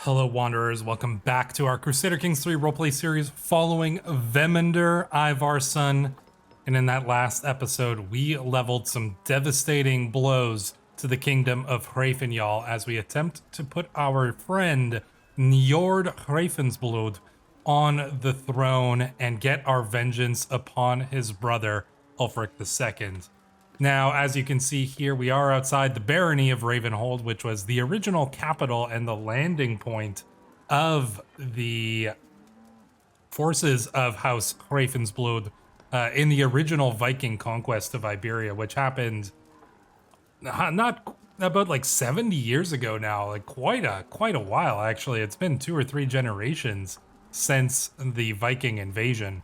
Hello, Wanderers. Welcome back to our Crusader Kings 3 roleplay series following Vemender, Ivar's son. And in that last episode, we leveled some devastating blows to the kingdom of Hraefnjarl as we attempt to put our friend Njord Hraefnsblood on the throne and get our vengeance upon his brother, Ulfric II. Now, as you can see here, we are outside the barony of Ravenhold, which was the original capital and the landing point of the forces of House Hraefnsblood in the original Viking conquest of Iberia, which happened not about like 70 years ago now, like quite a while actually. It's been 2 or 3 generations since the Viking invasion.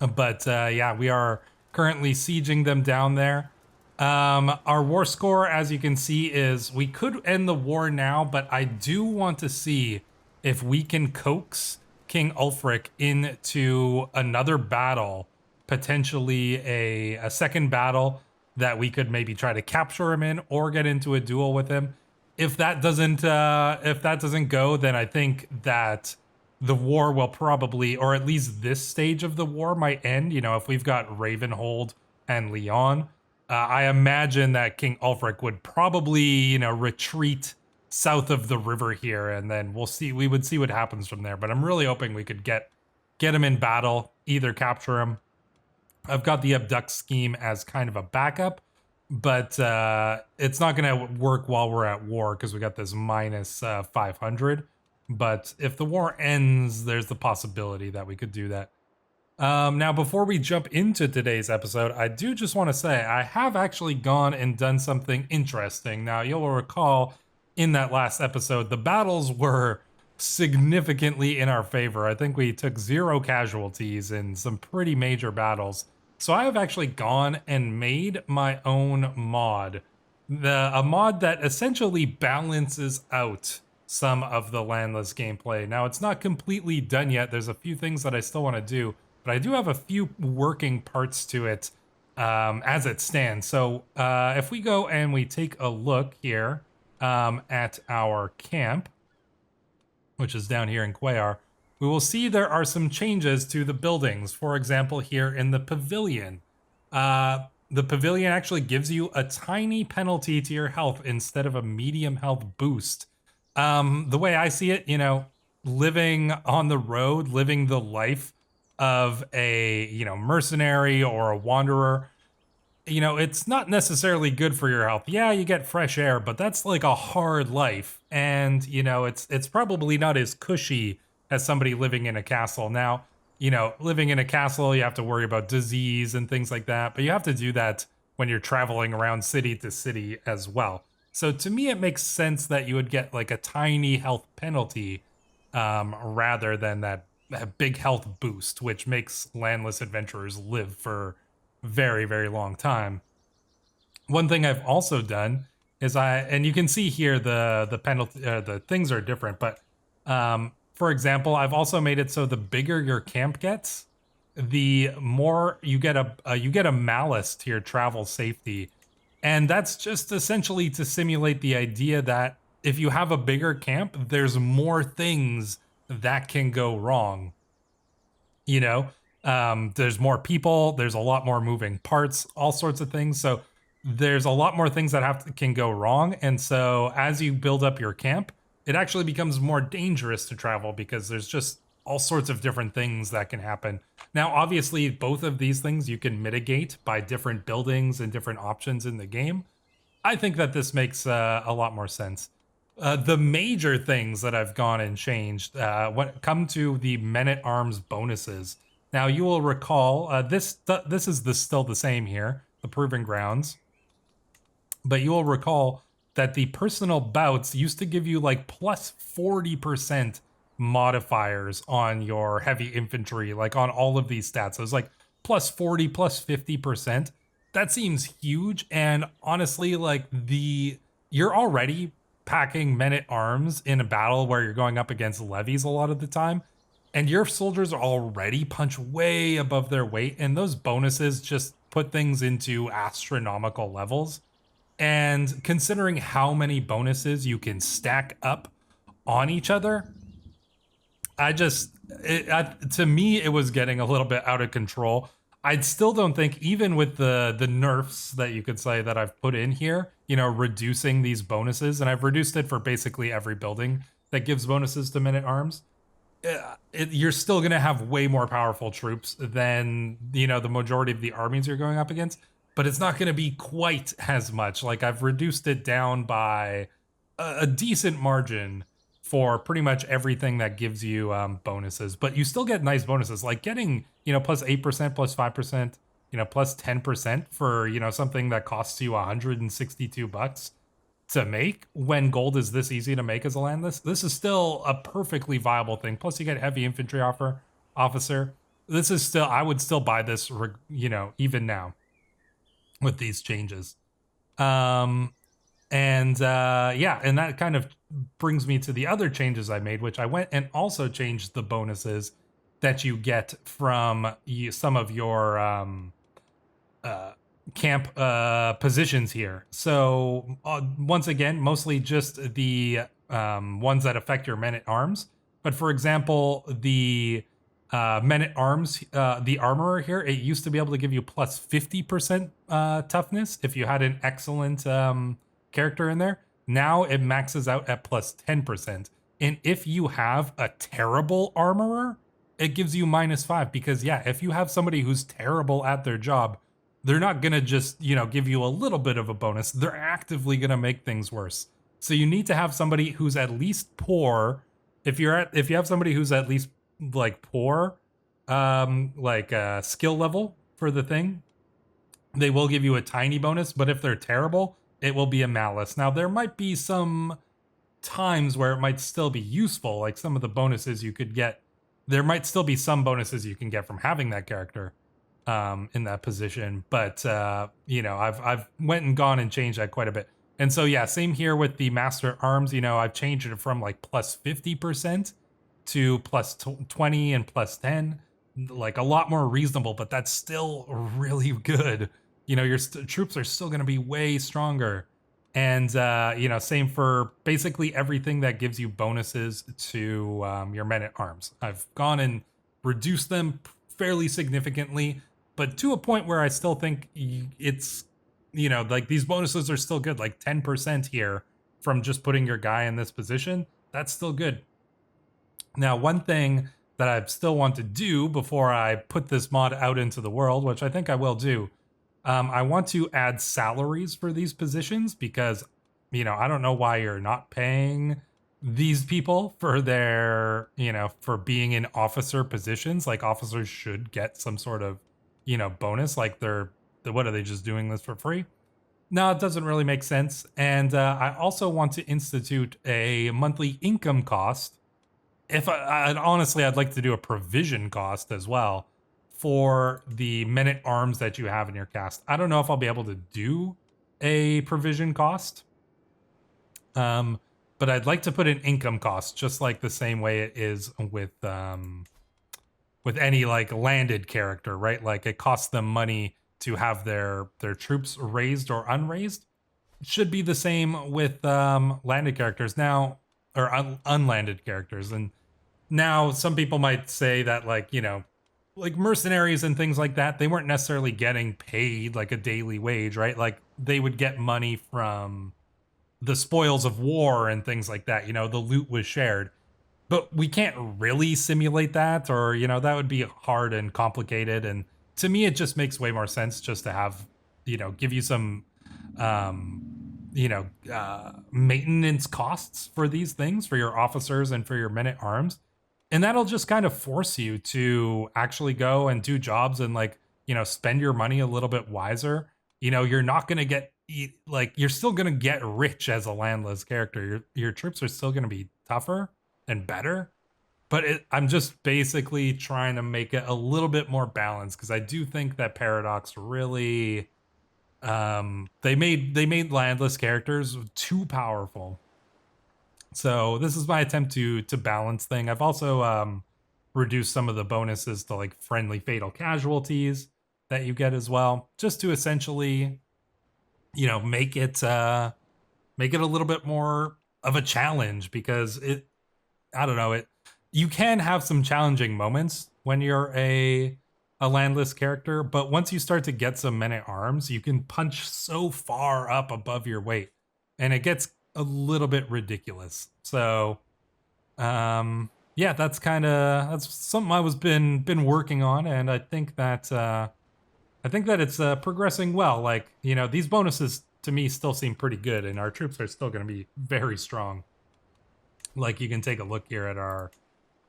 But yeah, we are currently sieging them down there. Our war score, as you can see, is we could end the war now, but I do want to see if we can coax King Ulfric into another battle, potentially a second battle that we could maybe try to capture him in or get into a duel with him. If that doesn't go, then I think that the war will probably, or at least this stage of the war might end. You know, if we've got Ravenhold and Leon, I imagine that King Ulfric would probably, retreat south of the river here, and then we would see what happens from there. But I'm really hoping we could get him in battle, either capture him. I've got the abduct scheme as kind of a backup, but it's not going to work while we're at war because we got this minus 500. But if the war ends, there's the possibility that we could do that. Now, before we jump into today's episode, I do just want to say I have actually gone and done something interesting. Now, you'll recall in that last episode, the battles were significantly in our favor. I think we took 0 casualties in some pretty major battles. So I have actually gone and made my own mod. A mod that essentially balances out some of the landless gameplay. Now, it's not completely done yet. There's a few things that I still want to do, but I do have a few working parts to it as it stands. So if we go and we take a look here at our camp, which is down here in Quayar, we will see there are some changes to the buildings. For example, here in the pavilion. The pavilion actually gives you a tiny penalty to your health instead of a medium health boost. The way I see it, living on the road, living the life of a, mercenary or a wanderer, it's not necessarily good for your health. Yeah, you get fresh air, but that's like a hard life. And, it's probably not as cushy as somebody living in a castle. Now, living in a castle, you have to worry about disease and things like that, but you have to do that when you're traveling around city to city as well. So to me, it makes sense that you would get like a tiny health penalty rather than that big health boost, which makes landless adventurers live for very, very long time. One thing I've also done is and you can see here the penalty, the things are different, but for example, I've also made it so the bigger your camp gets, the more you get a malice to your travel safety. And that's just essentially to simulate the idea that if you have a bigger camp, there's more things that can go wrong. There's more people, there's a lot more moving parts, all sorts of things. So there's a lot more things that can go wrong. And so as you build up your camp, it actually becomes more dangerous to travel because there's just all sorts of different things that can happen. Now, obviously, both of these things you can mitigate by different buildings and different options in the game. I think that this makes a lot more sense. The major things that I've gone and changed come to the men-at-arms bonuses. Now, you will recall, this is still the same here, the Proving Grounds. But you will recall that the personal bouts used to give you like plus 40% modifiers on your heavy infantry, like on all of these stats. So it's like plus 40, plus 50%. That seems huge. And honestly, like you're already packing men-at-arms in a battle where you're going up against levies a lot of the time. And your soldiers already punch way above their weight. And those bonuses just put things into astronomical levels. And considering how many bonuses you can stack up on each other, to me, it was getting a little bit out of control. I still don't think, even with the nerfs that you could say that I've put in here, reducing these bonuses, and I've reduced it for basically every building that gives bonuses to men at arms. You're still going to have way more powerful troops than the majority of the armies you're going up against, but it's not going to be quite as much. Like, I've reduced it down by a decent margin for pretty much everything that gives you bonuses, but you still get nice bonuses, like getting plus 8%, plus 5%, plus 10% for something that costs you $162 to make when gold is this easy to make as a landless. This is still a perfectly viable thing. Plus, you get heavy infantry officer. This is still, I would still buy this, even now with these changes. Yeah, and that kind of brings me to the other changes I made, which I went and also changed the bonuses that you get from some of your camp positions here. So once again, mostly just the ones that affect your men at arms. But for example, the men at arms, the armorer here, it used to be able to give you plus 50% toughness if you had an excellent character in there. Now it maxes out at plus 10%. And if you have a terrible armorer, it gives you -5, because yeah, if you have somebody who's terrible at their job, they're not gonna just give you a little bit of a bonus. They're actively gonna make things worse. So you need to have somebody who's at least poor. If you have somebody who's at least like poor, skill level for the thing, they will give you a tiny bonus. But if they're terrible, it will be a malice. Now, there might be some times where it might still be useful, like some of the bonuses you could get. There might still be some bonuses you can get from having that character in that position, but I've went and gone and changed that quite a bit. And so yeah, same here with the Master at Arms. I've changed it from like plus 50% to plus 20 and plus 10, like a lot more reasonable, but that's still really good. Your troops are still going to be way stronger. And same for basically everything that gives you bonuses to your men at arms. I've gone and reduced them fairly significantly, but to a point where I still think it's like these bonuses are still good. Like 10% here from just putting your guy in this position, that's still good. Now, one thing that I still want to do before I put this mod out into the world, which I think I will do, I want to add salaries for these positions, because I don't know why you're not paying these people for their for being in officer positions. Like, officers should get some sort of bonus. Like, what are they, just doing this for free? No, it doesn't really make sense. And I also want to institute a monthly income cost. Honestly, I'd like to do a provision cost as well for the men at arms that you have in your cast. I don't know if I'll be able to do a provision cost, but I'd like to put an income cost, just like the same way it is with any like landed character, right? Like, it costs them money to have their troops raised or unraised. It should be the same with landed characters now, or unlanded characters. And now some people might say that, like mercenaries and things like that, they weren't necessarily getting paid like a daily wage, right? Like, they would get money from the spoils of war and things like that. The loot was shared. But we can't really simulate that, or that would be hard and complicated. And to me, it just makes way more sense just to have give you some maintenance costs for these things, for your officers and for your men at arms. And that'll just kind of force you to actually go and do jobs and spend your money a little bit wiser. You're not going to get you're still going to get rich as a landless character. Your troops are still going to be tougher and better, but I'm just basically trying to make it a little bit more balanced, because I do think that Paradox really they made landless characters too powerful. So this is my attempt to balance thing. I've also reduced some of the bonuses to like friendly fatal casualties that you get as well, just to essentially make it a little bit more of a challenge, because I don't know, you can have some challenging moments when you're a landless character, but once you start to get some men at arms, you can punch so far up above your weight, and it gets a little bit ridiculous. So, yeah, that's something I was been working on, and I think that it's progressing well. Like, you know, these bonuses to me still seem pretty good, and our troops are still going to be very strong. Like, you can take a look here at our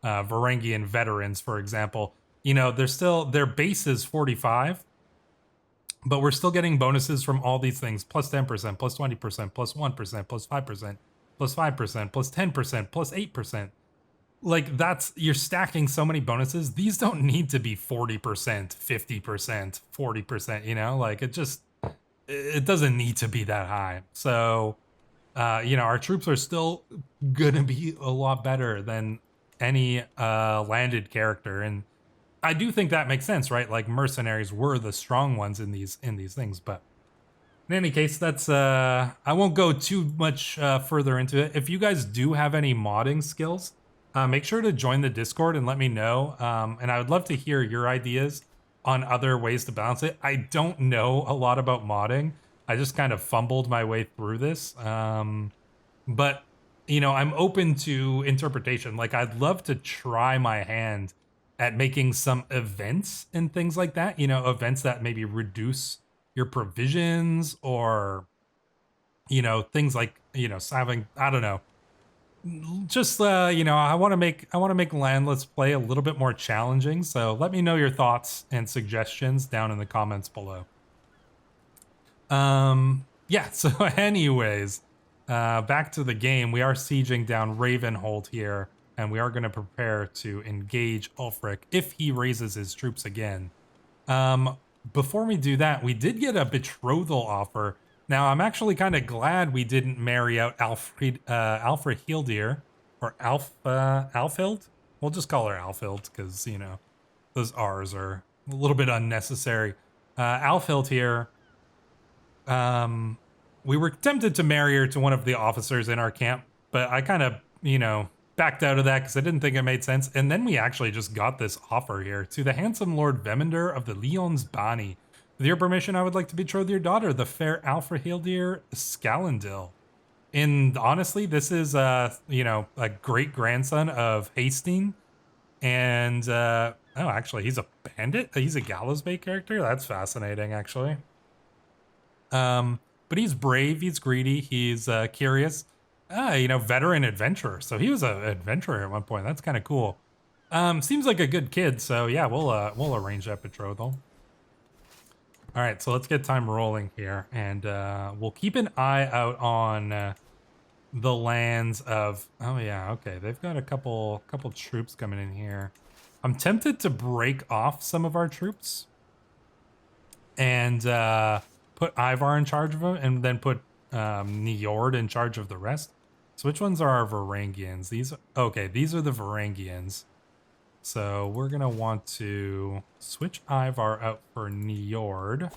Varangian veterans, for example. You know, they're still, their base is 45, but we're still getting bonuses from all these things: plus 10%, plus 20%, plus 1%, plus 5%, plus 5%, plus 10%, plus 8%. Like, that's, you're stacking so many bonuses. These don't need to be 40%, 50%, 40%, you know? Like, it doesn't need to be that high. So, you know, our troops are still gonna be a lot better than any landed character, and I do think that makes sense, right? Like, mercenaries were the strong ones in these things. But in any case, that's I won't go too much further into it. If you guys do have any modding skills, make sure to join the Discord and let me know. And I would love to hear your ideas on other ways to balance it. I don't know a lot about modding. I just kind of fumbled my way through this. But, you know, I'm open to interpretation. Like, I'd love to try my hand at making some events and things like that. You know, events that maybe reduce your provisions, or, you know, things like, you know, having, I don't know, just you know, I want to make landless play a little bit more challenging. So let me know your thoughts and suggestions down in the comments below. Yeah, so anyways, back to the game. We are sieging down Ravenhold here, and we are going to prepare to engage Ulfric if he raises his troops again. Before we do that, we did get a betrothal offer. Now, I'm actually kind of glad we didn't marry out Alfred Hildir, or Alfild. We'll just call her Alfild, because, you know, those R's are a little bit unnecessary. Alfild here, we were tempted to marry her to one of the officers in our camp, but I kind of, you know, backed out of that because I didn't think it made sense. And then we actually just got this offer here: to the handsome Lord Vemender of the Leon's Bani. With your permission, I would like to betroth your daughter, the fair Alfrahildir Scalendil. And honestly, this is, you know, a great grandson of Hasting. And, oh, actually, he's a bandit? He's a Gallows Bay character? That's fascinating, actually. But he's brave, he's greedy, he's curious. You know, veteran adventurer. So he was an adventurer at one point. That's kind of cool. Seems like a good kid. So yeah, we'll arrange that betrothal. All right, so let's get time rolling here, and we'll keep an eye out on the lands of. Oh yeah, okay. They've got a couple troops coming in here. I'm tempted to break off some of our troops and put Ivar in charge of them, and then put Njord in charge of the rest. So which ones are our Varangians? These, okay, these are the Varangians. So we're gonna want to switch Ivar out for Njord.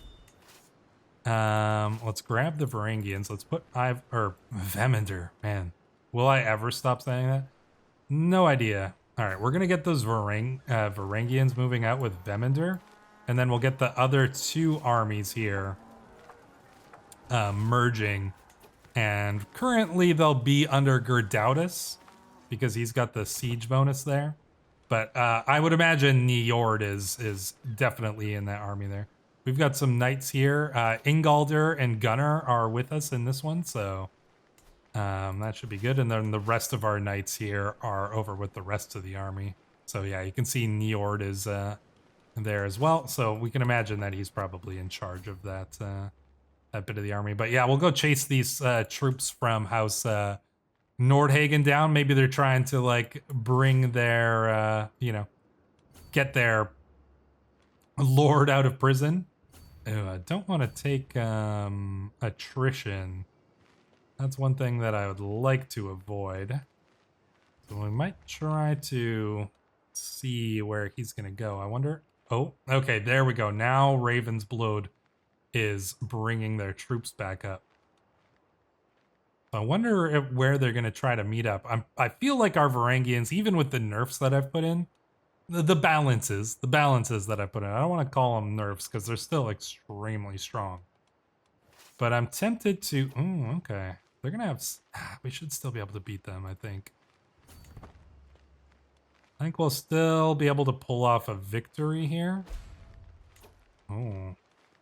Let's grab the Varangians. Let's put Vemender. Man, will I ever stop saying that? No idea. All right, we're gonna get those Varangians moving out with Vemender, and then we'll get the other two armies here merging. And currently they'll be under Gerdaudas because he's got the siege bonus there. But I would imagine Njord is definitely in that army there. We've got some knights here. Ingalder and Gunnar are with us in this one, so that should be good. And then the rest of our knights here are over with the rest of the army. So yeah, you can see Njord is there as well. So we can imagine that he's probably in charge of that that bit of the army. But yeah, we'll go chase these troops from House Nordhagen down. Maybe they're trying to, like, bring their, you know, get their lord out of prison. Ew, I don't want to take attrition. That's one thing that I would like to avoid. So we might try to see where he's going to go. I wonder. Oh, okay, there we go. Now Ravensblood is bringing their troops back up. So I wonder where they're going to try to meet up. I feel like our Varangians, even with the nerfs that I've put in, the balances that I put in, I don't want to call them nerfs because they're still extremely strong. But I'm tempted to, okay. They're going to have, we should still be able to beat them, I think. I think we'll still be able to pull off a victory here. Oh,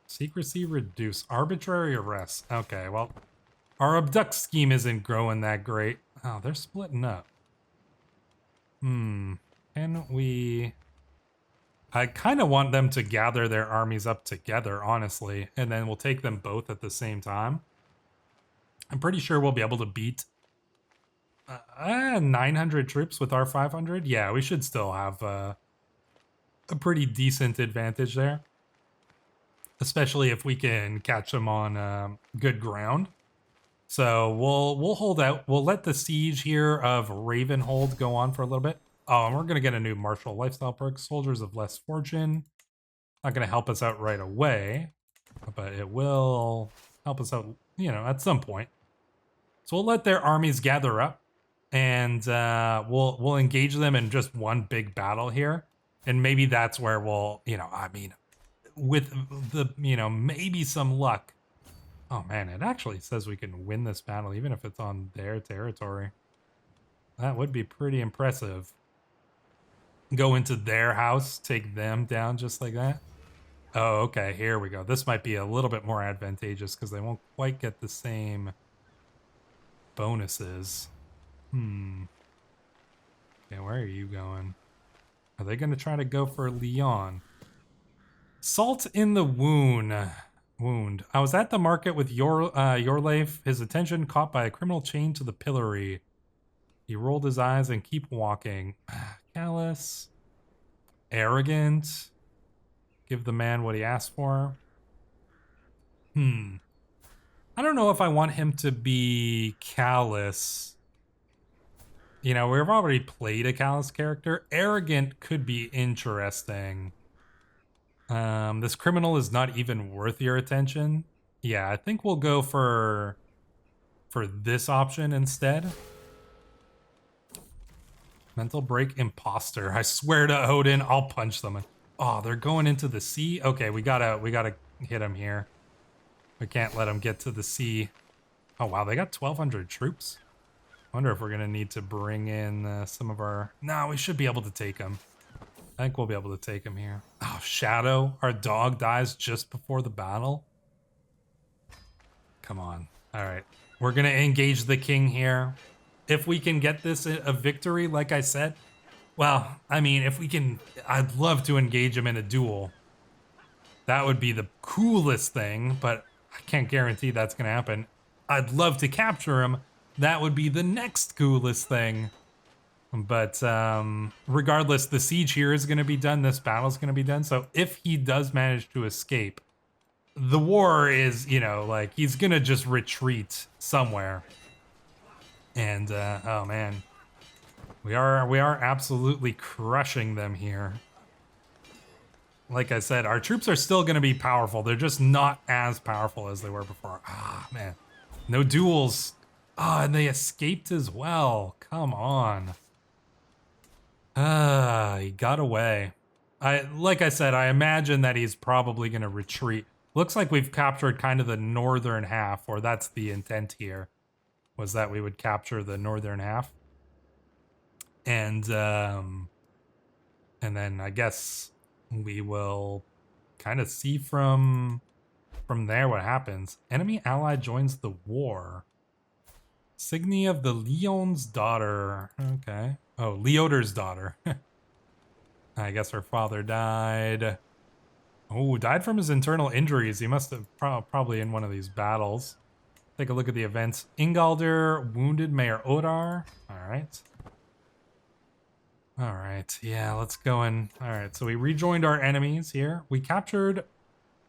secrecy reduce, arbitrary arrest. Okay, well, our abduct scheme isn't growing that great. Oh, they're splitting up. Can we... I kind of want them to gather their armies up together, honestly, and then we'll take them both at the same time. I'm pretty sure we'll be able to beat 900 troops with our 500. Yeah, we should still have a pretty decent advantage there, especially if we can catch them on good ground. So we'll hold out. We'll let the siege here of Ravenhold go on for a little bit. Oh, and we're gonna get a new martial lifestyle perk, Soldiers of Less Fortune. Not gonna help us out right away, but it will help us out, you know, at some point. So we'll let their armies gather up, and we'll engage them in just one big battle here, and maybe that's where we'll, you know, I mean, with the, you know, maybe some luck. Oh man, it actually says we can win this battle even if it's on their territory. That would be pretty impressive. Go into their house, take them down just like that. Oh, okay, here we go. This might be a little bit more advantageous because they won't quite get the same bonuses. Okay, where are you going? Are they going to try to go for Leon? Salt in the wound. I was at the market with your life. His attention caught by a criminal chained to the pillory. He rolled his eyes and keep walking. Callous. Arrogant. Give the man what he asked for. I don't know if I want him to be callous. You know, we've already played a callous character. Arrogant could be interesting. This criminal is not even worth your attention. Yeah, I think we'll go for this option instead. Mental break, imposter. I swear to Odin, I'll punch them. Oh, they're going into the sea. Okay, we gotta hit them here. We can't let them get to the sea. Oh wow, they got 1,200 troops. Wonder if we're gonna need to bring in some of our. No, we should be able to take them. I think we'll be able to take him here. Oh, Shadow, our dog dies just before the battle. Come on. All right. We're going to engage the king here. If we can get this a victory, like I said, well, I mean, if we can, I'd love to engage him in a duel. That would be the coolest thing, but I can't guarantee that's going to happen. I'd love to capture him. That would be the next coolest thing. But regardless, the siege here is going to be done. This battle is going to be done. So if he does manage to escape, the war is, you know, like he's going to just retreat somewhere. And oh man, we are absolutely crushing them here. Like I said, our troops are still going to be powerful. They're just not as powerful as they were before. Ah, man, no duels. Ah, and they escaped as well. Come on. He got away. Like I said, I imagine that he's probably going to retreat. Looks like we've captured kind of the northern half, or that's the intent here, was that we would capture the northern half. And then I guess we will kind of see from there what happens. Enemy ally joins the war. Signy of the Leon's daughter. Okay. Oh, Leoder's daughter. I guess her father died. Oh, died from his internal injuries. He must have probably in one of these battles. Take a look at the events. Ingalder wounded Mayor Odar. All right. All right. Yeah, let's go in. All right. So we rejoined our enemies here. We captured.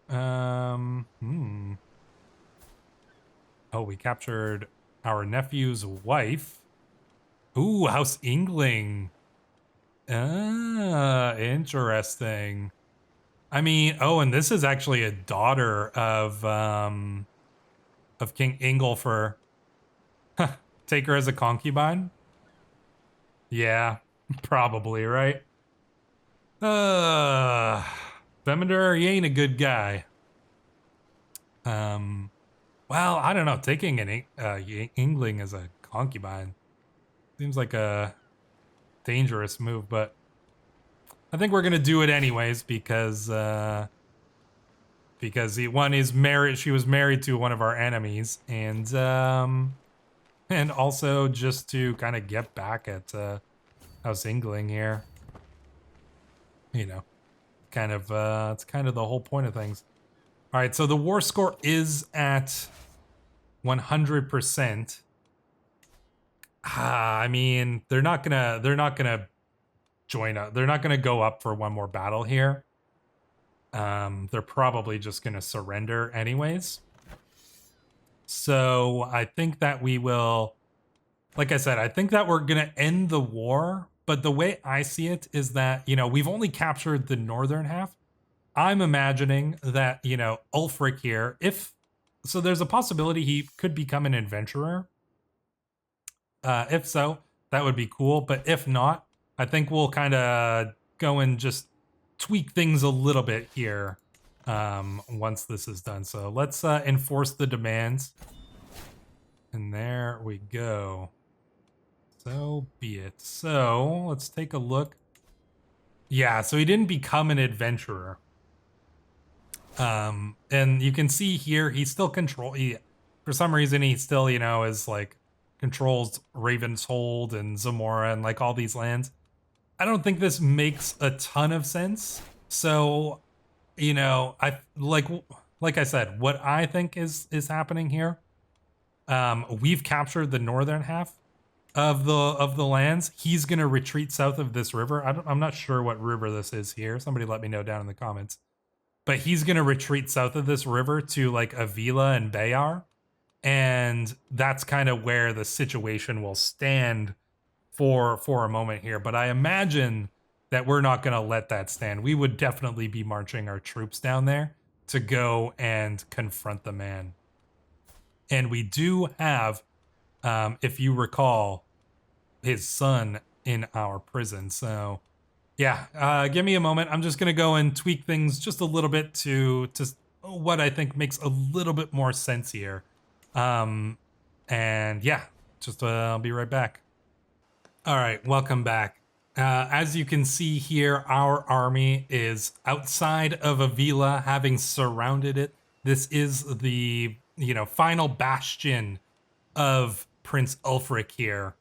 Oh, we captured our nephew's wife. Ooh, House Ingling. Ah, interesting. I mean, oh, and this is actually a daughter of King Ingolfr. Take her as a concubine? Yeah, probably, right? Uh, Vemender, he ain't a good guy. Um, well, I don't know. Taking an Yngling as a concubine seems like a dangerous move, but I think we're gonna do it anyways because one is married. She was married to one of our enemies, and also just to kind of get back at House Yngling here. You know, it's kind of the whole point of things. All right, so the war score is at 100%. I mean, they're not gonna join up. They're not gonna go up for one more battle here. They're probably just gonna surrender anyways. So I think that we will, like I said, I think that we're gonna end the war. But the way I see it is that, we've only captured the northern half. I'm imagining that, Ulfric here, so there's a possibility he could become an adventurer. If so, that would be cool. But if not, I think we'll kind of go and just tweak things a little bit here once this is done. So let's enforce the demands. And there we go. So be it. So let's take a look. Yeah, so he didn't become an adventurer. And you can see here he's still for some reason he still, is like controls Ravenshold and Zamora and like all these lands. I don't think this makes a ton of sense. So, I like I said, what I think is happening here. We've captured the northern half of the lands. He's gonna retreat south of this river. I'm not sure what river this is here. Somebody let me know down in the comments. But he's gonna retreat south of this river to like Avila and Bayar, and that's kind of where the situation will stand for a moment here. But I imagine that we're not gonna let that stand. We would definitely be marching our troops down there to go and confront the man. And we do have, if you recall, his son in our prison. So yeah, give me a moment. I'm just gonna go and tweak things just a little bit to what I think makes a little bit more sense here. And yeah, just I'll be right back. All right, welcome back. As you can see here, our army is outside of Avila, having surrounded it. This is the final bastion of Prince Ulfric here.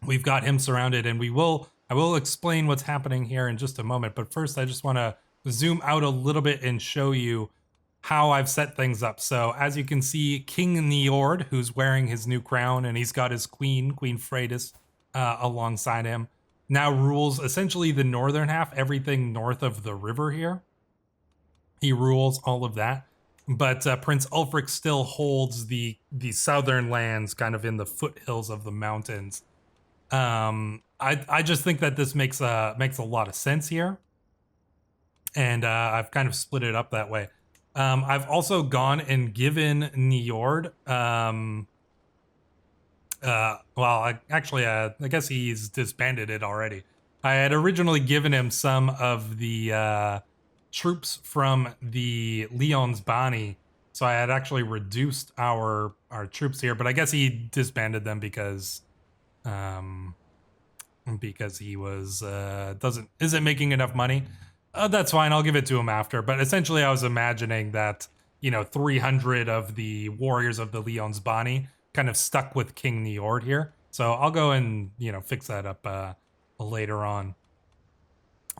We've got him surrounded, and I will explain what's happening here in just a moment. But first, I just want to zoom out a little bit and show you how I've set things up. So as you can see, King Njord, who's wearing his new crown, and he's got his Queen Freydis, alongside him, now rules essentially the northern half, everything north of the river here. He rules all of that. But Prince Ulfric still holds the southern lands kind of in the foothills of the mountains. I just think that this makes a lot of sense here, and I've kind of split it up that way. I've also gone and given Njord, I guess he's disbanded it already. I had originally given him some of the troops from the Leon's Bani, so I had actually reduced our troops here, but I guess he disbanded them because he was isn't making enough money. That's fine. I'll give it to him after. But essentially, I was imagining that 300 of the warriors of the Leon's Bani kind of stuck with King Njord here. So I'll go and fix that up later on.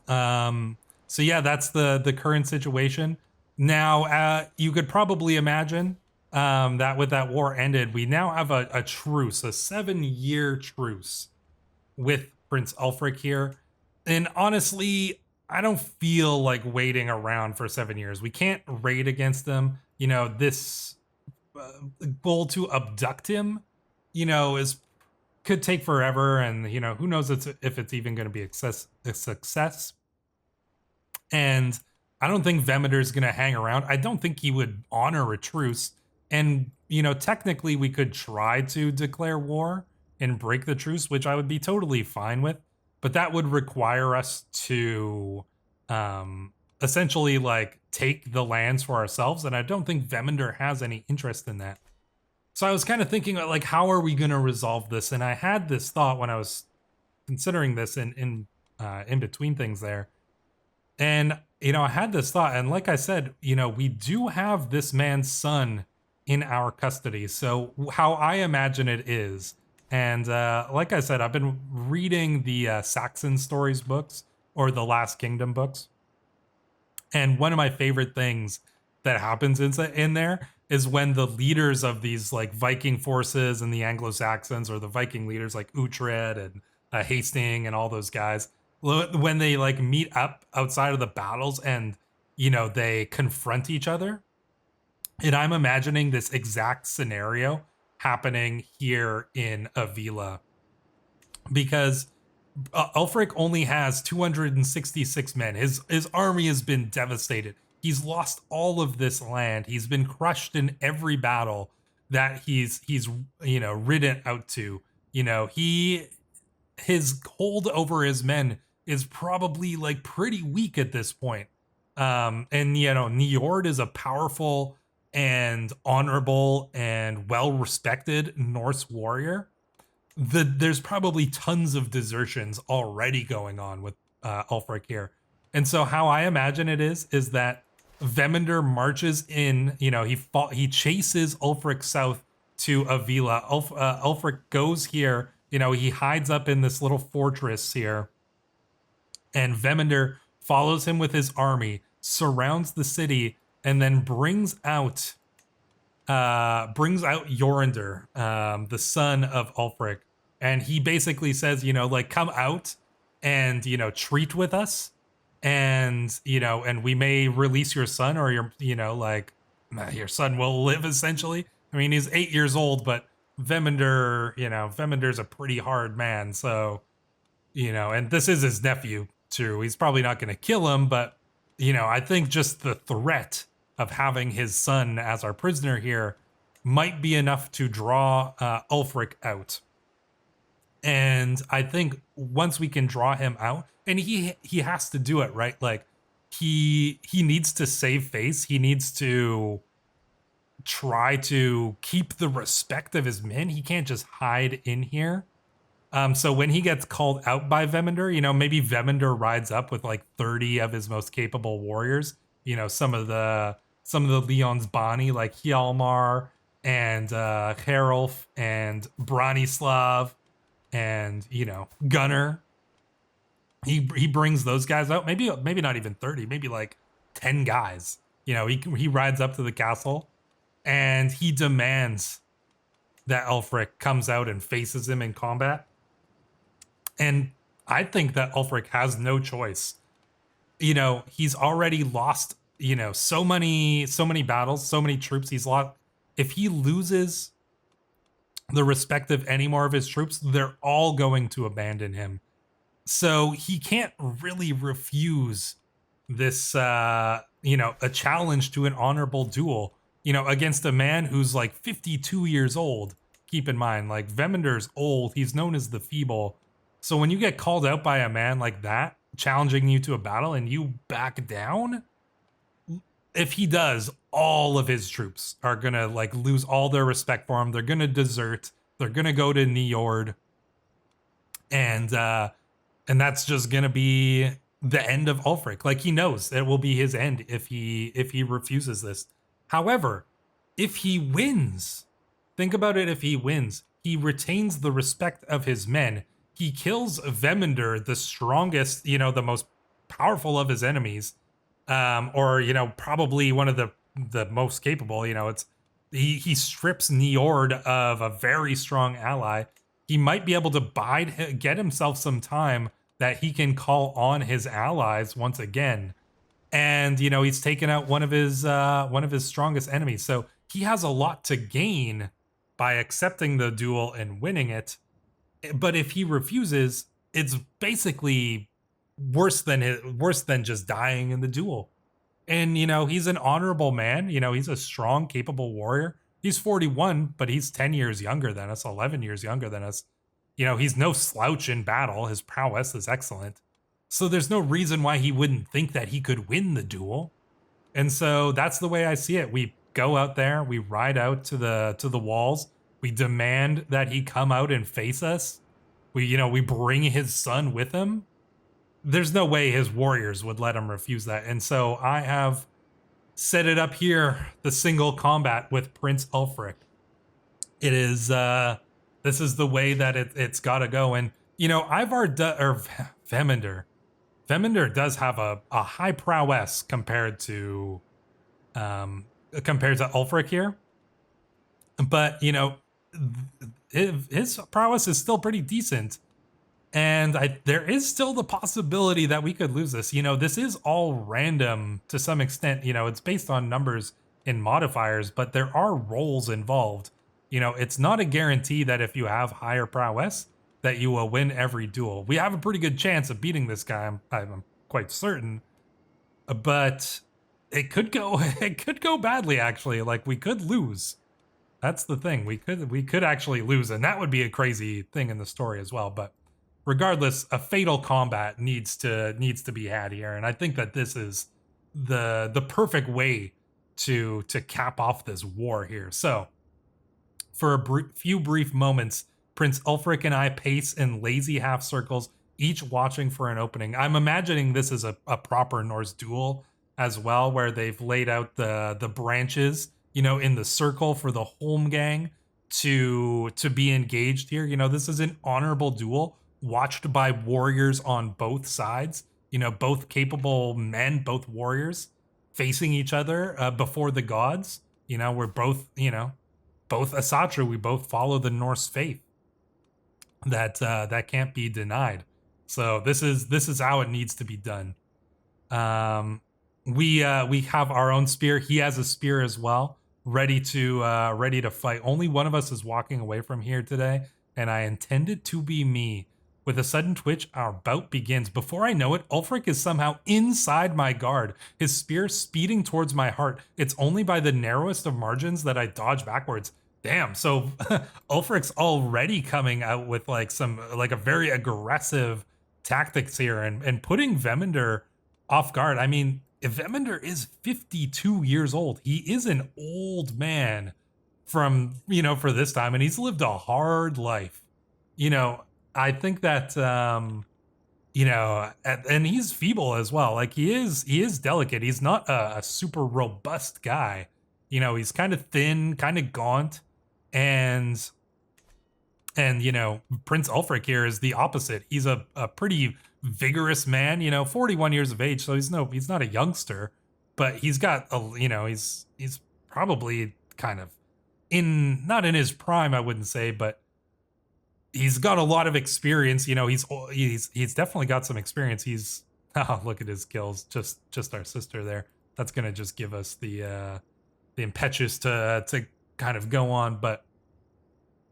So yeah, that's the current situation. Now, you could probably imagine that with that war ended, we now have a truce, a 7-year truce with Prince Ulfric here. And honestly, I don't feel like waiting around for 7 years. We can't raid against them. This goal to abduct him, could take forever, and who knows if it's even going to be a success. And I don't think Vemender's going to hang around. I don't think he would honor a truce And, technically we could try to declare war and break the truce, which I would be totally fine with. But that would require us to essentially like take the lands for ourselves. And I don't think Vemender has any interest in that. So I was kind of thinking like, how are we going to resolve this? And I had this thought when I was considering this in between things there. And I had this thought, and like I said, we do have this man's son in our custody. So how I imagine it is, and like I said, I've been reading the Saxon Stories books or the Last Kingdom books, and one of my favorite things that happens in there is when the leaders of these like Viking forces and the Anglo-Saxons, or the Viking leaders like Uhtred and Hasting and all those guys, when they like meet up outside of the battles and they confront each other. And I'm imagining this exact scenario happening here in Avila, because Ulfric only has 266 men. His army has been devastated. He's lost all of this land. He's been crushed in every battle that he's ridden out to. His hold over his men is probably like pretty weak at this point. And Njord is a powerful and honorable and well-respected Norse warrior. There's probably tons of desertions already going on with Ulfric here. And so how I imagine it is that Vemender marches in, he chases Ulfric south to Avila. Ulfric goes here, he hides up in this little fortress here, and Vemender follows him with his army, surrounds the city, and then brings out Jorundir, the son of Ulfric, and he basically says, come out and treat with us, and and we may release your son, or your son will live, essentially. I mean, he's 8 years old, but Vemender's a pretty hard man, so and this is his nephew too. He's probably not going to kill him, but I think just the threat of having his son as our prisoner here might be enough to draw Ulfric out. And I think once we can draw him out, and he has to do it, right? Like he needs to save face. He needs to try to keep the respect of his men. He can't just hide in here. So when he gets called out by Vemender, maybe Vemender rides up with like 30 of his most capable warriors. Some of the Leon's Bani, like Hjalmar and Herolf and Branislav and Gunnar. He brings those guys out. Maybe not even 30, maybe like 10 guys. He rides up to the castle and he demands that Ulfric comes out and faces him in combat. And I think that Ulfric has no choice. He's already lost, so many battles, so many troops he's lost. If he loses the respect of any more of his troops, they're all going to abandon him. So he can't really refuse this, a challenge to an honorable duel, against a man who's like 52 years old. Keep in mind, like Vemender's old. He's known as the Feeble. So when you get called out by a man like that, challenging you to a battle, and you back down, if he does, all of his troops are gonna like lose all their respect for him. They're gonna desert. They're gonna go to Njord, and that's just gonna be the end of Ulfric. Like he knows it will be his end if he refuses this. However, if he wins, think about it. If he wins, he retains the respect of his men. He kills Vemender, the strongest, the most powerful of his enemies, or probably one of the most capable. He strips Njord of a very strong ally. He might be able to get himself some time that he can call on his allies once again, and he's taken out one of his strongest enemies. So he has a lot to gain by accepting the duel and winning it. But if he refuses, it's basically worse than just dying in the duel. And he's an honorable man. He's a strong, capable warrior. He's 41, but he's 10 years younger than us, 11 years younger than us. He's no slouch in battle. His prowess is excellent. So there's no reason why he wouldn't think that he could win the duel. And so that's the way I see it. We go out there, we ride out to the walls, we demand that he come out and face us. We bring his son with him. There's no way his warriors would let him refuse that. And so I have set it up here, the single combat with Prince Ulfric. It is this is the way that it's got to go. And Ivar or Veminder does have a high prowess compared to Ulfric here, but his prowess is still pretty decent. And there is still the possibility that we could lose this. This is all random to some extent. It's based on numbers and modifiers, but there are rolls involved. It's not a guarantee that if you have higher prowess, that you will win every duel. We have a pretty good chance of beating this guy. I'm quite certain, but it could go badly. Actually, like we could lose. That's the thing. We could actually lose, and that would be a crazy thing in the story as well. But regardless, a fatal combat needs to be had here, and I think that this is the perfect way to cap off this war here. So, for a few brief moments, Prince Ulfric and I pace in lazy half circles, each watching for an opening. I'm imagining this is a proper Norse duel as well, where they've laid out the branches, in the circle for the Holmgang to be engaged here. This is an honorable duel watched by warriors on both sides, both capable men, both warriors facing each other before the gods. We're both, both Asatru, we both follow the Norse faith. That can't be denied. So this is how it needs to be done. We have our own spear. He has a spear as well, ready to fight. Only one of us is walking away from here today, and I intend it to be me. With a sudden twitch, our bout begins. Before I know it, Ulfric is somehow inside my guard, his spear speeding towards my heart. It's only by the narrowest of margins that I dodge backwards. Damn, so Ulfric's already coming out with a very aggressive tactics here and putting Veminder off guard. I mean, if Veminder is 52 years old, he is an old man for this time, and he's lived a hard life. I think that and he's feeble as well. Like he is delicate. He's not a super robust guy. He's kind of thin, kind of gaunt. And Prince Ulfric here is the opposite. He's a pretty vigorous man, 41 years of age, so he's not a youngster, but he's got he's probably kind of not in his prime, I wouldn't say, but he's got a lot of experience. He's definitely got some experience. He's look at his kills, just our sister there. That's gonna just give us the impetus to kind of go on. But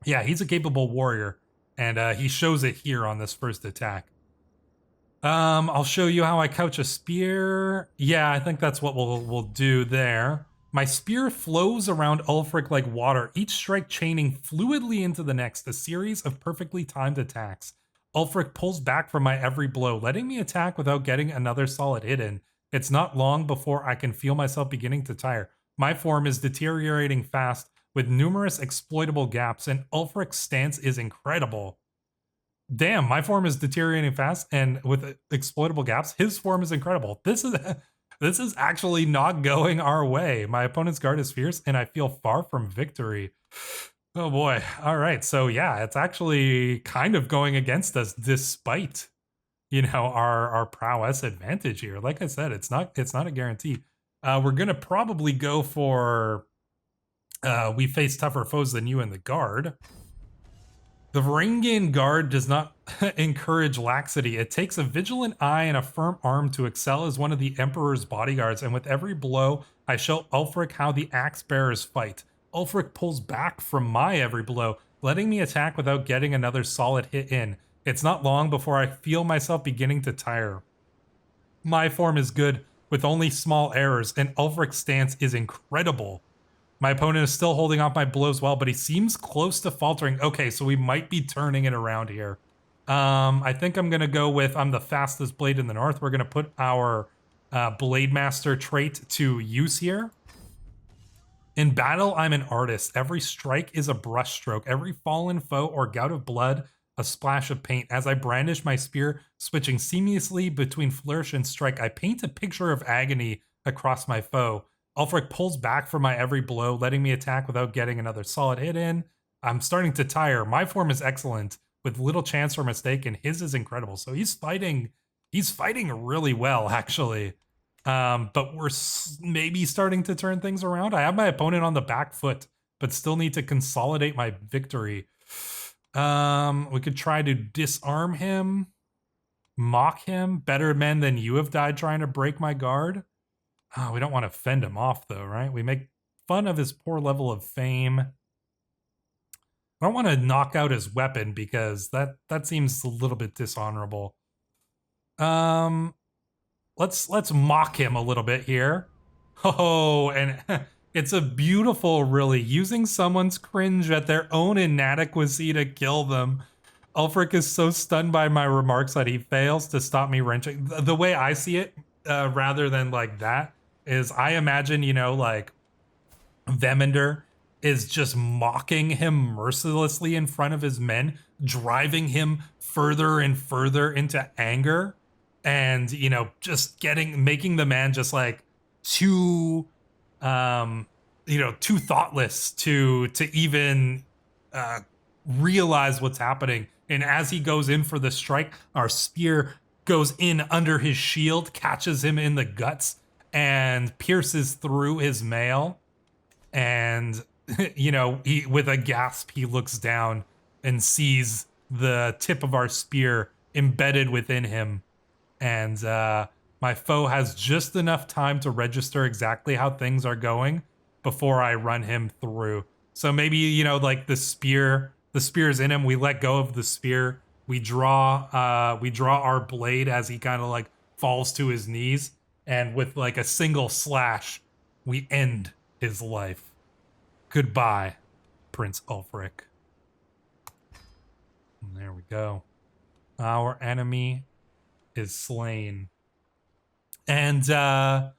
yeah, he's a capable warrior, and he shows it here on this first attack. I'll show you how I couch a spear. Yeah, I think that's what we'll do there. My spear flows around Ulfric like water, each strike chaining fluidly into the next, a series of perfectly timed attacks. Ulfric pulls back from my every blow, letting me attack without getting another solid hit in. It's not long before I can feel myself beginning to tire. My form is deteriorating fast, with numerous exploitable gaps, and Ulfric's stance is incredible. Damn, my form is deteriorating fast, and with exploitable gaps, his form is incredible. This is actually not going our way. My opponent's guard is fierce, and I feel far from victory. Oh boy. All right, so yeah, it's actually kind of going against us, despite our prowess advantage here. Like I said, it's not a guarantee. We're gonna probably go for we face tougher foes than you in the guard. The Varangian guard does not encourage laxity. It takes a vigilant eye and a firm arm to excel as one of the Emperor's bodyguards, and with every blow, I show Ulfric how the axe bearers fight. Ulfric pulls back from my every blow, letting me attack without getting another solid hit in. It's not long before I feel myself beginning to tire. My form is good, with only small errors, and Ulfric's stance is incredible. My opponent is still holding off my blows well, but he sees close to faltering. Okay, so we might be turning it around here. I think I'm going to go with I'm the fastest blade in the north. We're going to put our Blade Master trait to use here. In battle, I'm an artist. Every strike is a brushstroke. Every fallen foe or gout of blood, a splash of paint. As I brandish my spear, switching seamlessly between flourish and strike, I paint a picture of agony across my foe. Ulfric pulls back from my every blow, letting me attack without getting another solid hit in. I'm starting to tire. My form is excellent, with little chance for mistake, and his is incredible. So he's fighting really well, actually. But we're maybe starting to turn things around. I have my opponent on the back foot, but still need to consolidate my victory. We could try to disarm him, mock him. Better men than you have died trying to break my guard. Oh, we don't want to fend him off, though, right? We make fun of his poor level of fame. I don't want to knock out his weapon because that seems a little bit dishonorable. Let's mock him a little bit here. Oh, and it's a beautiful, really, using someone's cringe at their own inadequacy to kill them. Ulfric is so stunned by my remarks that he fails to stop me wrenching. The way I see it, rather than like that, is I imagine, you know, like Vemender is just mocking him mercilessly in front of his men, driving him further and further into anger. And, you know, just making the man just like too, too thoughtless to even realize what's happening. And as he goes in for the strike, our spear goes in under his shield, catches him in the guts, and pierces through his mail. And, you know, with a gasp, he looks down and sees the tip of our spear embedded within him. And my foe has just enough time to register exactly how things are going before I run him through. So maybe, you know, like the spear's in him. We let go of the spear. We draw our blade as he kind of like falls to his knees. And with like a single slash, we end his life. Goodbye, Prince Ulfric. And there we go. Our enemy is slain. And yeah,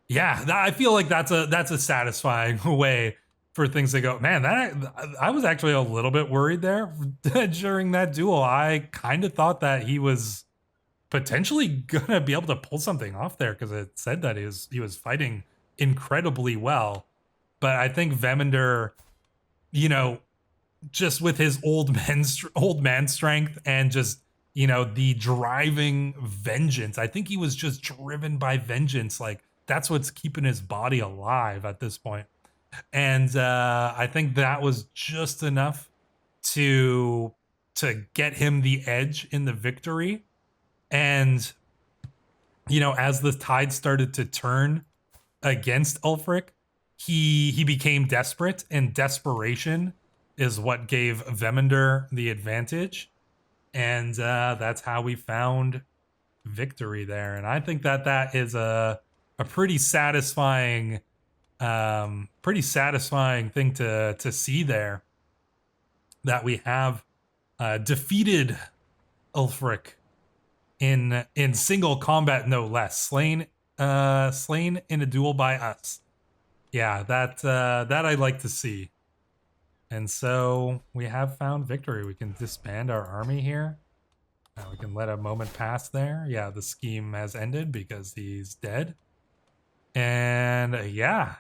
I feel like that's a satisfying way for things to go. Man, I was actually a little bit worried there during that duel. I kind of thought that he was potentially gonna be able to pull something off there because it said that he was fighting incredibly well. But I think Vemender, you know, just with his old man strength and just, you know, the driving vengeance. I think he was just driven by vengeance. Like, that's what's keeping his body alive at this point. And I think that was just enough to get him the edge in the victory. And, you know, as the tide started to turn against Ulfric, he became desperate, and desperation is what gave Vemender the advantage. And that's how we found victory there. And I think that is a pretty satisfying thing to see there. That we have defeated Ulfric in single combat, no less. Slain in a duel by us. Yeah, that I'd like to see. And so we have found victory. We can disband our army here. We can let a moment pass there. Yeah, the scheme has ended because he's dead. And yeah,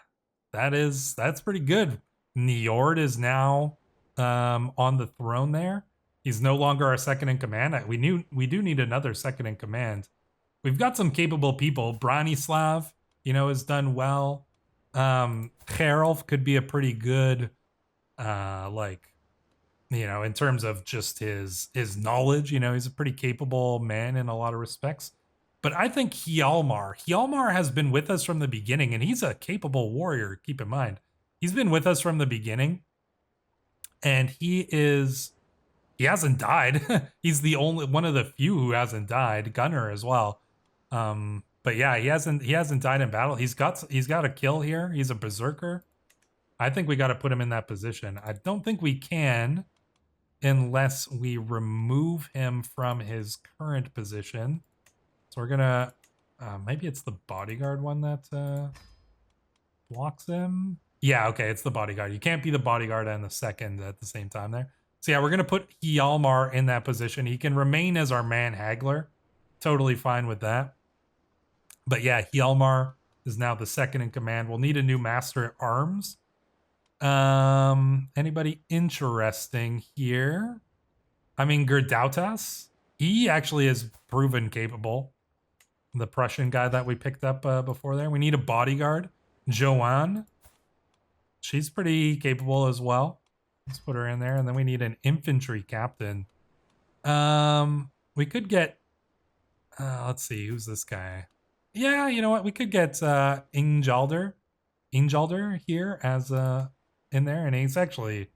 that's pretty good. Njord is now on the throne there. He's no longer our second in command. We do need another second in command. We've got some capable people. Branislav, you know, has done well. Geralf could be a pretty good like, you know, in terms of just his knowledge, you know, he's a pretty capable man in a lot of respects. But I think Hjalmar has been with us from the beginning, and he's a capable warrior, keep in mind. He's been with us from the beginning, and he hasn't died. He's the only one of the few who hasn't died. Gunnar as well. But yeah, he hasn't died in battle. He's got a kill here. He's a berserker. I think we got to put him in that position. I don't think we can unless we remove him from his current position. So we're gonna, maybe it's the bodyguard one that blocks him. Yeah, okay, it's the bodyguard. You can't be the bodyguard and the second at the same time there. So yeah, we're gonna put Hjalmar in that position. He can remain as our man haggler. Totally fine with that. But yeah, Hjalmar is now the second in command. We'll need a new master at arms. Anybody interesting here? I mean, Gerdautas, he actually is proven capable. The Prussian guy that we picked up before there. We need a bodyguard. Joanne, she's pretty capable as well. Let's put her in there. And then we need an infantry captain. We could get, let's see, who's this guy? Yeah, you know what? We could get Ingalder here as in there, and he's actually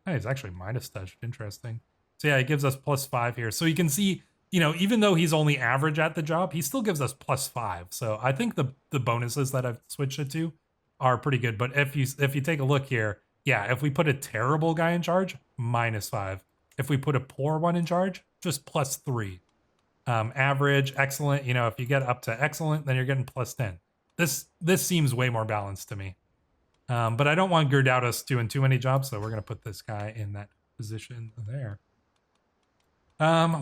Midas touched. Interesting. So yeah, it gives us +5 here. So you can see, you know, even though he's only average at the job, he still gives us +5. So I think the bonuses that I've switched it to are pretty good. But if you take a look here, yeah, if we put a terrible guy in charge, -5. If we put a poor one in charge, just +3. Average, excellent. You know, if you get up to excellent, then you're getting +10. This seems way more balanced to me. But I don't want Gerdautas doing too many jobs, so we're gonna put this guy in that position there.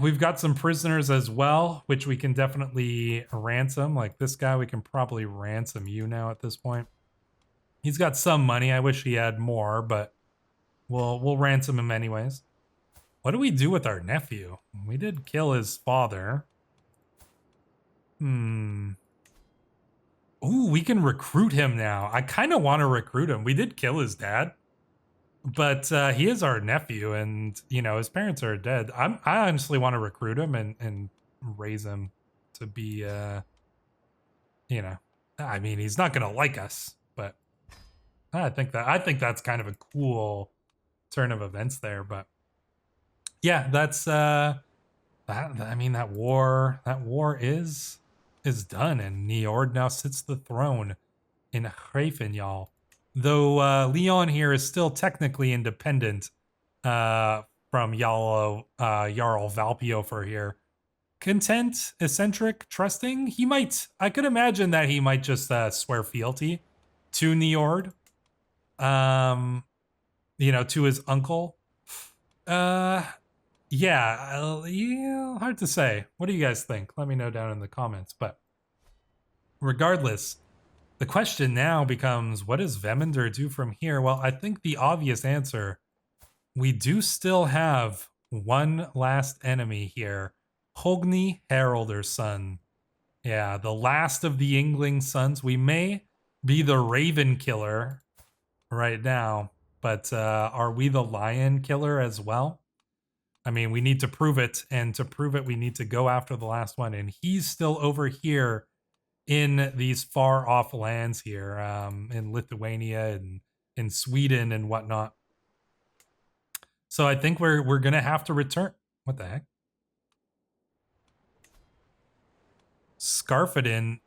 We've got some prisoners as well, which we can definitely ransom. Like this guy, we can probably ransom you now at this point. He's got some money. I wish he had more, but we'll ransom him anyways. What do we do with our nephew? We did kill his father. Ooh, we can recruit him now. I kind of want to recruit him. We did kill his dad, but he is our nephew, and you know his parents are dead. I honestly want to recruit him and raise him to be, you know, I mean he's not gonna like us, but I think that's kind of a cool turn of events there. But yeah, that's that. I mean that war is done, and Niord now sits the throne in Hraefenjall. Though Leon here is still technically independent from Jarl Valpiofer here. Content, eccentric, trusting. He might. I could imagine that he might just swear fealty to Niord. You know, to his uncle. Yeah, hard to say. What do you guys think? Let me know down in the comments. But regardless, the question now becomes, what does Vemender do from here? Well, I think the obvious answer, we do still have one last enemy here. Hogni Heralder's son. Yeah, the last of the Yngling sons. We may be the Raven Killer right now, but are we the Lion Killer as well? I mean, we need to prove it, and to prove it, we need to go after the last one, and he's still over here in these far-off lands here, in Lithuania and in Sweden and whatnot. So I think we're gonna have to return. What the heck? Scarfadin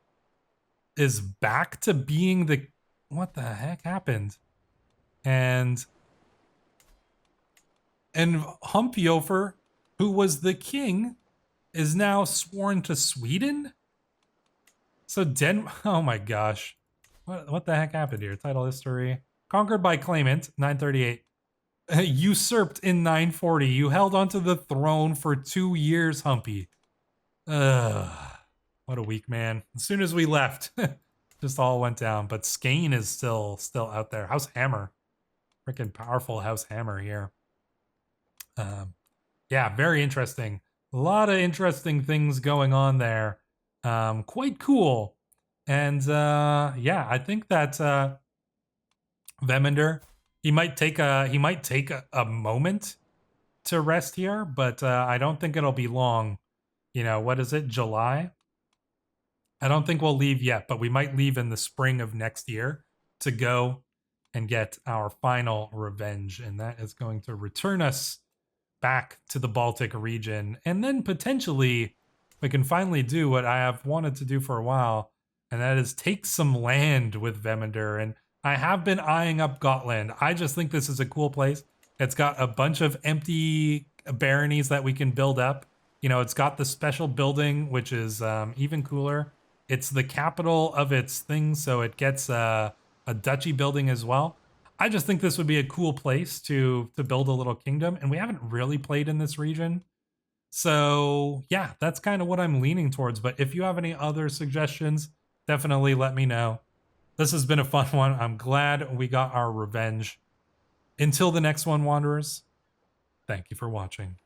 is back to being the... What the heck happened? And Humpiofer, who was the king, is now sworn to Sweden? So oh my gosh. What the heck happened here? Title history. Conquered by claimant, 938. Usurped in 940. You held onto the throne for 2 years, Humpy. What a weak man. As soon as we left, just all went down. But Skane is still out there. House Hammer. Freaking powerful House Hammer here. Yeah, very interesting. A lot of interesting things going on there. Quite cool. And yeah, I think that Vemender, he might take a moment to rest here, but I don't think it'll be long. You know, what is it, July? I don't think we'll leave yet, but we might leave in the spring of next year to go and get our final revenge, and that is going to return us back to the Baltic region, and then potentially we can finally do what I have wanted to do for a while, and that is take some land with Vemender. And I have been eyeing up Gotland. I just think this is a cool place. It's got a bunch of empty baronies that we can build up. You know, it's got the special building, which is even cooler. It's the capital of its thing, so it gets a duchy building as well. I just think this would be a cool place to build a little kingdom, and we haven't really played in this region. So yeah, that's kind of what I'm leaning towards. But if you have any other suggestions, definitely let me know. This has been a fun one. I'm glad we got our revenge. Until the next one, Wanderers, thank you for watching.